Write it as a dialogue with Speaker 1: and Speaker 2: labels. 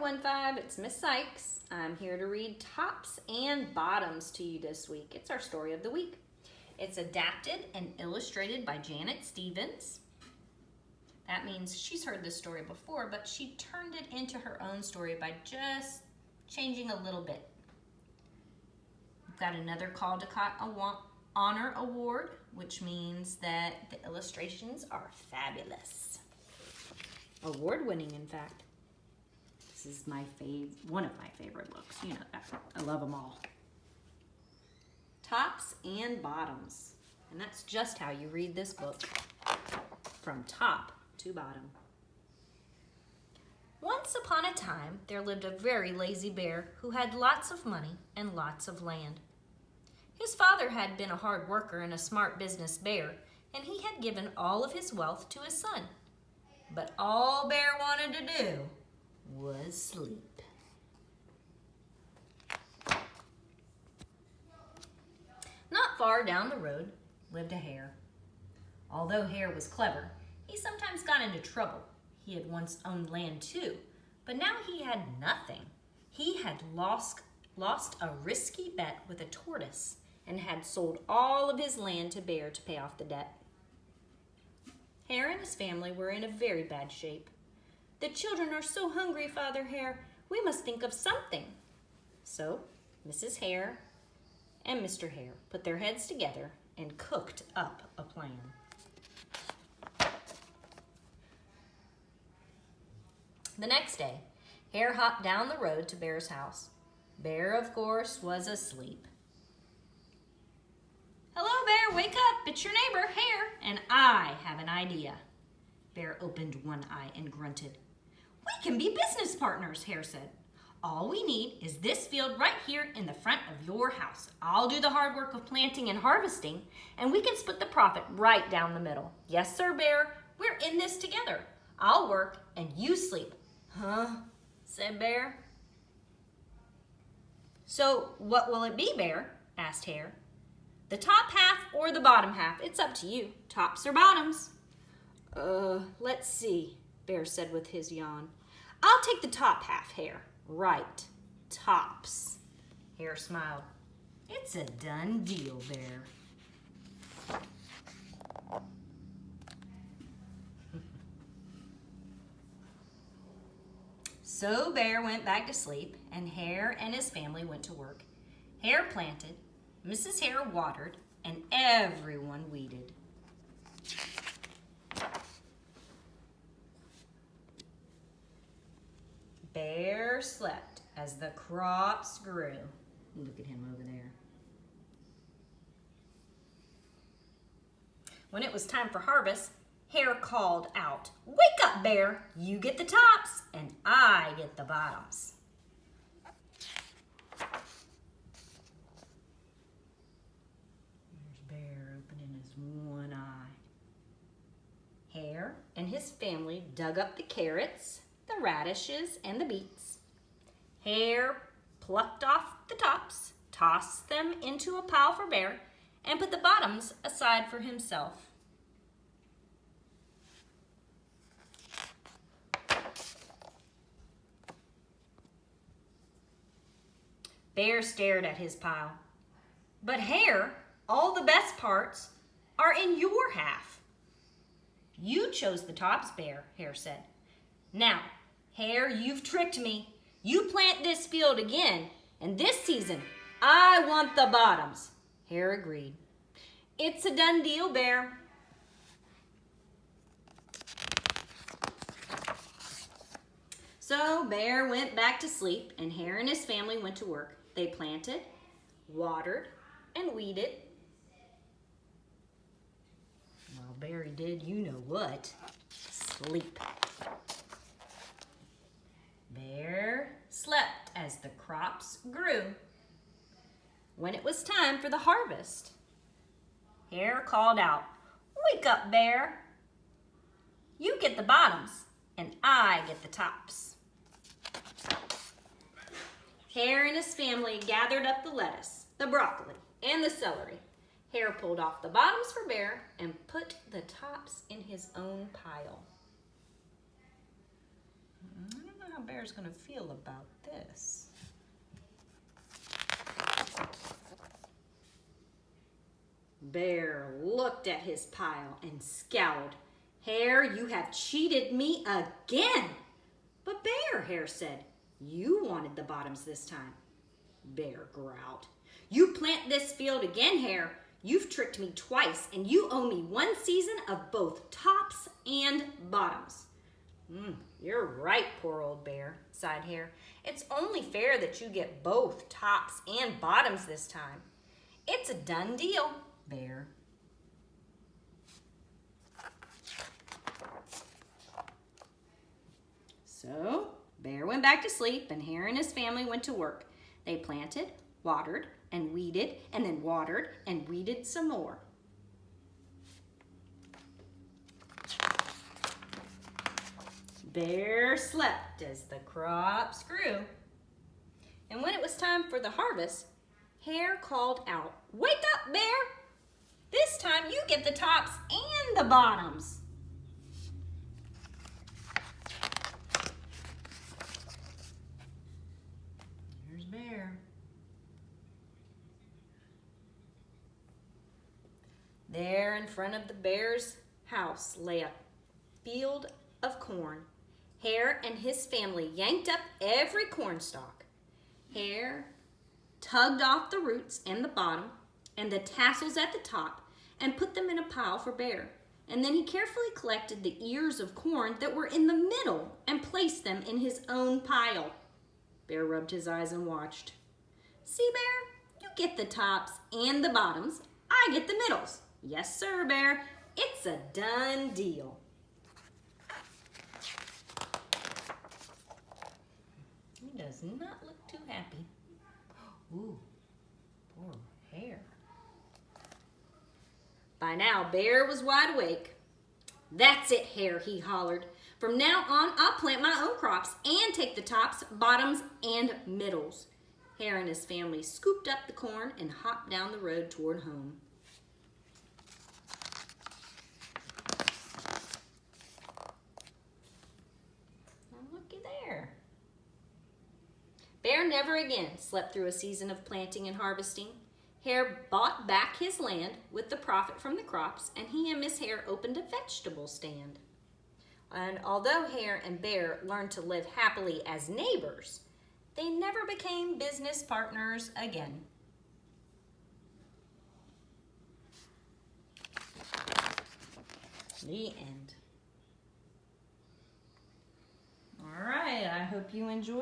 Speaker 1: E2FFE087 AAD6, it's Miss Sykes. I'm here to read Tops and Bottoms to you this week. It's our story of the week. It's adapted and illustrated by Janet Stevens. That means she's heard this story before, but she turned it into her own story by just changing a little bit. We've got another Caldecott Honor Award, which means that the illustrations are fabulous. Award-winning, in fact. This is one of my favorite books. You know that. I love them all. Tops and bottoms. And that's just how you read this book. From top to bottom. Once upon a time, there lived a very lazy bear who had lots of money and lots of land. His father had been a hard worker and a smart business bear, and he had given all of his wealth to his son. But all Bear wanted to do was sleep. Not far down the road lived a hare. Although Hare was clever, he sometimes got into trouble. He had once owned land too, but now he had nothing. He had lost a risky bet with a tortoise and had sold all of his land to Bear to pay off the debt. Hare and his family were in a very bad shape. "The children are so hungry, Father Hare. We must think of something." So Mrs. Hare and Mr. Hare put their heads together and cooked up a plan. The next day, Hare hopped down the road to Bear's house. Bear, of course, was asleep. "Hello, Bear, wake up. It's your neighbor, Hare, and I have an idea." Bear opened one eye and grunted. "We can be business partners," Hare said. "All we need is this field right here in the front of your house. I'll do the hard work of planting and harvesting, and we can split the profit right down the middle." "Yes, sir, Bear. We're in this together. I'll work and you sleep." "Huh?" said Bear. "So what will it be, Bear?" asked Hare. "The top half or the bottom half. It's up to you. Tops or bottoms?" Let's see," Bear said with his yawn. "I'll take the top half, Hare. Right, tops." Hare smiled. "It's a done deal, Bear." So Bear went back to sleep, and Hare and his family went to work. Hare planted, Mrs. Hare watered, and everyone weeded. Bear slept as the crops grew. Look at him over there. When it was time for harvest, Hare called out, "Wake up, Bear! You get the tops, and I get the bottoms." There's Bear opening his one eye. Hare and his family dug up the carrots, the radishes, and the beets. Hare plucked off the tops, tossed them into a pile for Bear, and put the bottoms aside for himself. Bear stared at his pile. "But Hare, all the best parts are in your half." "You chose the tops, Bear," Hare said. "Now, Hare, you've tricked me. You plant this field again, and this season, I want the bottoms." Hare agreed. "It's a done deal, Bear." So Bear went back to sleep, and Hare and his family went to work. They planted, watered, and weeded. Well, Bear did you know what? Sleep. Bear slept as the crops grew. When it was time for the harvest, Hare called out, "Wake up, Bear! You get the bottoms, and I get the tops." Hare and his family gathered up the lettuce, the broccoli, and the celery. Hare pulled off the bottoms for Bear and put the tops in his own pile. I don't know how Bear's gonna feel about this. Bear looked at his pile and scowled. Hare, you have cheated me again. But Bear, Hare said, you wanted the bottoms this time. Bear growled. You plant this field again, Hare. You've tricked me twice, and you owe me one season of both tops and bottoms. You're right, poor old Bear, sighed Hare. It's only fair that you get both tops and bottoms this time. It's a done deal, Bear. So, Bear went back to sleep, and Hare and his family went to work. They planted, watered, and weeded, and then watered and weeded some more. Bear slept as the crops grew. And when it was time for the harvest, Hare called out, "Wake up, Bear! This time you get the tops and the bottoms." Here's Bear. There in front of the bear's house lay a field of corn. Hare and his family yanked up every corn stalk. Hare tugged off the roots and the bottom and the tassels at the top and put them in a pile for Bear. And then he carefully collected the ears of corn that were in the middle and placed them in his own pile. Bear rubbed his eyes and watched. See, Bear, you get the tops and the bottoms. I get the middles. Yes, sir, Bear. It's a done deal. He does not look too happy. Ooh, poor Hare. By now, Bear was wide awake. That's it, Hare, he hollered. From now on, I'll plant my own crops and take the tops, bottoms, and middles. Hare and his family scooped up the corn and hopped down the road toward home. Looky there. Bear never again slept through a season of planting and harvesting. Hare bought back his land with the profit from the crops, and he and Miss Hare opened a vegetable stand. And although Hare and Bear learned to live happily as neighbors, they never became business partners again. The end. All right, I hope you enjoyed.